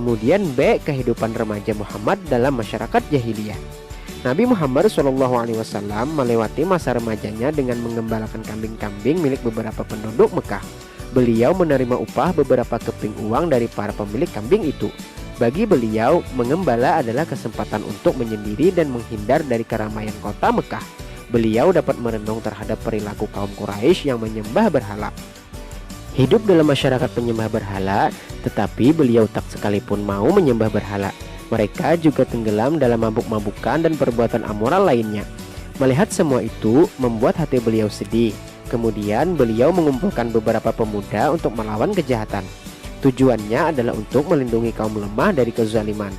Kemudian B. Kehidupan remaja Muhammad dalam masyarakat jahiliyah. Nabi Muhammad SAW melewati masa remajanya dengan mengembalakan kambing-kambing milik beberapa penduduk Mekah. Beliau menerima upah beberapa keping uang dari para pemilik kambing itu. Bagi beliau, mengembala adalah kesempatan untuk menyendiri dan menghindar dari keramaian kota Mekah. Beliau dapat merenung terhadap perilaku kaum Quraisy yang menyembah berhala. Hidup dalam masyarakat penyembah berhala, tetapi beliau tak sekalipun mau menyembah berhala. Mereka juga tenggelam dalam mabuk-mabukan dan perbuatan amoral lainnya. Melihat semua itu membuat hati beliau sedih. Kemudian beliau mengumpulkan beberapa pemuda untuk melawan kejahatan. Tujuannya adalah untuk melindungi kaum lemah dari kezaliman.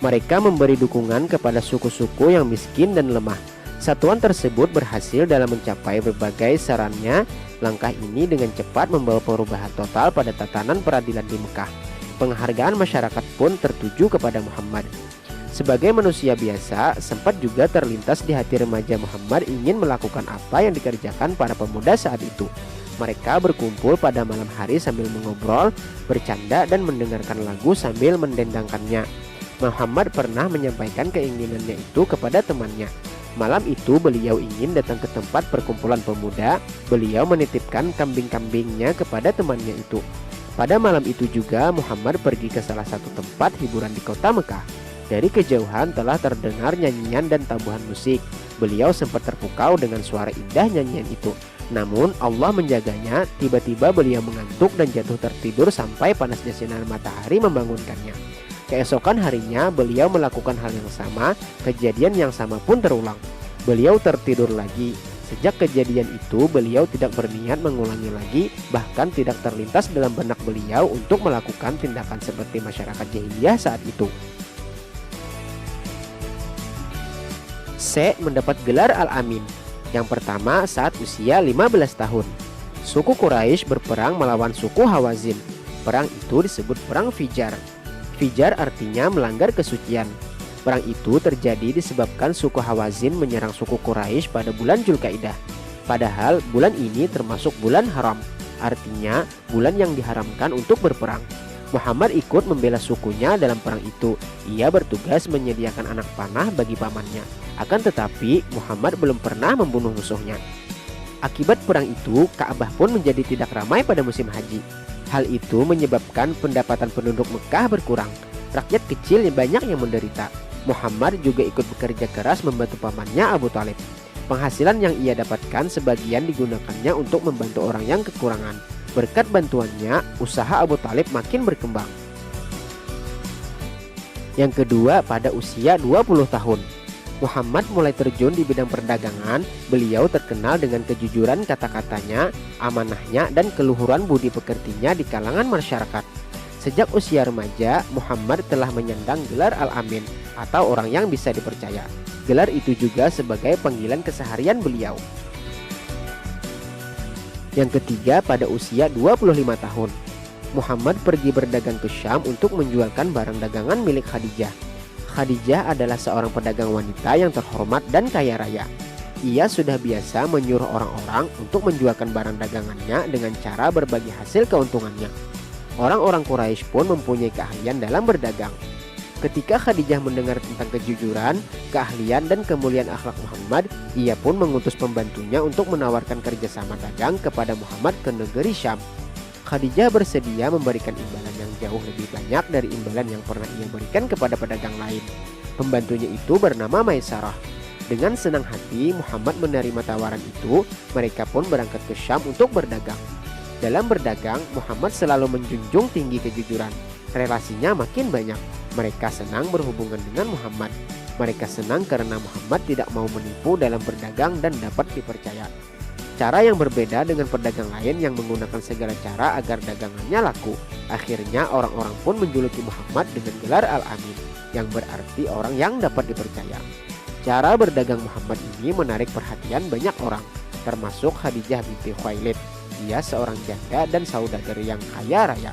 Mereka memberi dukungan kepada suku-suku yang miskin dan lemah. Satuan tersebut berhasil dalam mencapai berbagai sarannya. Langkah ini dengan cepat membawa perubahan total pada tatanan peradilan di Mekah. Penghargaan masyarakat pun tertuju kepada Muhammad. Sebagai manusia biasa, sempat juga terlintas di hati remaja Muhammad ingin melakukan apa yang dikerjakan para pemuda saat itu. Mereka berkumpul pada malam hari sambil mengobrol, bercanda dan mendengarkan lagu sambil mendendangkannya. Muhammad pernah menyampaikan keinginannya itu kepada temannya. Malam itu beliau ingin datang ke tempat perkumpulan pemuda. Beliau menitipkan kambing-kambingnya kepada temannya itu. Pada malam itu juga Muhammad pergi ke salah satu tempat hiburan di kota Mekah. Dari kejauhan telah terdengar nyanyian dan tabuhan musik. Beliau sempat terpukau dengan suara indah nyanyian itu. Namun Allah menjaganya. Tiba-tiba beliau mengantuk dan jatuh tertidur sampai panasnya sinar matahari membangunkannya. Keesokan harinya beliau melakukan hal yang sama. Kejadian yang sama pun terulang. Beliau tertidur lagi. Sejak kejadian itu beliau tidak berniat mengulangi lagi. Bahkan tidak terlintas dalam benak beliau untuk melakukan tindakan seperti masyarakat jahiliyah saat itu. C. Mendapat gelar Al-Amin. Yang pertama saat usia 15 tahun. Suku Quraisy berperang melawan suku Hawazin. Perang itu disebut Perang Fijar. Fijar artinya melanggar kesucian. Perang itu terjadi disebabkan suku Hawazin menyerang suku Quraisy pada bulan Dzulqa'dah. Padahal bulan ini termasuk bulan haram, artinya bulan yang diharamkan untuk berperang. Muhammad ikut membela sukunya dalam perang itu. Ia bertugas menyediakan anak panah bagi pamannya. Akan tetapi Muhammad belum pernah membunuh musuhnya. Akibat perang itu, Ka'bah pun menjadi tidak ramai pada musim haji. Hal itu menyebabkan pendapatan penduduk Mekah berkurang. Rakyat kecil banyak yang menderita. Muhammad juga ikut bekerja keras membantu pamannya Abu Thalib. Penghasilan yang ia dapatkan sebagian digunakannya untuk membantu orang yang kekurangan. Berkat bantuannya, usaha Abu Thalib makin berkembang. Yang kedua, pada usia 20 tahun. Muhammad mulai terjun di bidang perdagangan. Beliau terkenal dengan kejujuran kata-katanya, amanahnya, dan keluhuran budi pekertinya di kalangan masyarakat. Sejak usia remaja, Muhammad telah menyandang gelar Al-Amin atau orang yang bisa dipercaya. Gelar itu juga sebagai panggilan keseharian beliau. Yang ketiga, pada usia 25 tahun, Muhammad pergi berdagang ke Syam untuk menjualkan barang dagangan milik Khadijah. Khadijah adalah seorang pedagang wanita yang terhormat dan kaya raya. Ia sudah biasa menyuruh orang-orang untuk menjualkan barang dagangannya dengan cara berbagi hasil keuntungannya. Orang-orang Quraisy pun mempunyai keahlian dalam berdagang. Ketika Khadijah mendengar tentang kejujuran, keahlian, dan kemuliaan akhlak Muhammad, ia pun mengutus pembantunya untuk menawarkan kerjasama dagang kepada Muhammad ke negeri Syam. Khadijah bersedia memberikan imbalan yang jauh lebih banyak dari imbalan yang pernah ia berikan kepada pedagang lain. Pembantunya itu bernama Maisarah. Dengan senang hati Muhammad menerima tawaran itu. Mereka pun berangkat ke Syam untuk berdagang. Dalam berdagang, Muhammad selalu menjunjung tinggi kejujuran. Relasinya makin banyak. Mereka senang berhubungan dengan Muhammad. Mereka senang karena Muhammad tidak mau menipu dalam berdagang dan dapat dipercaya. Cara yang berbeda dengan pedagang lain yang menggunakan segala cara agar dagangannya laku. Akhirnya orang-orang pun menjuluki Muhammad dengan gelar Al-Amin, yang berarti orang yang dapat dipercaya. Cara berdagang Muhammad ini menarik perhatian banyak orang, termasuk Khadijah binti Khuwailid. Dia seorang janda dan saudagar yang kaya raya.